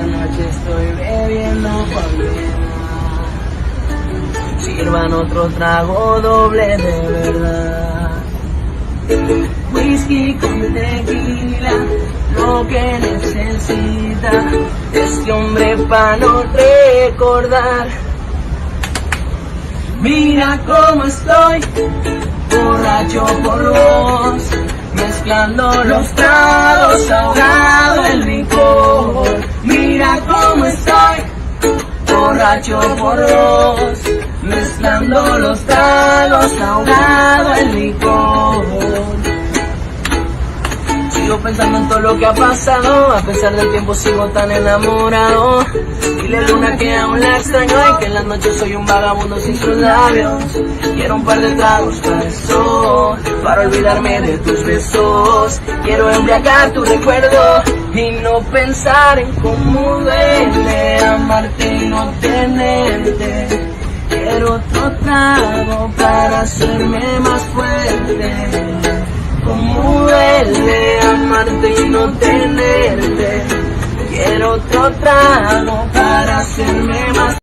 esta noche estoy bebiendo condena. Sirvan otro trago doble de verdad. Whisky con tequila, lo que necesita este hombre para no recordar. Mira cómo estoy, borracho por vos, mezclando los tragos, ahogado el licor. Mira cómo estoy, borracho por vos, mezclando los tragos, ahogado el licor. Sigo pensando en todo lo que ha pasado, a pesar del tiempo sigo tan enamorado. Dile Luna que aún la extraño y que en las noches soy un vagabundo sin sus labios. Quiero un par de tragos para eso, para olvidarme de tus besos. Quiero embriagar tu recuerdo y no pensar en cómo duele amarte y no tenerte. Quiero otro trago para hacerme más fuerte. Cómo duele amarte y no tenerte. Quiero otro trago para hacerme más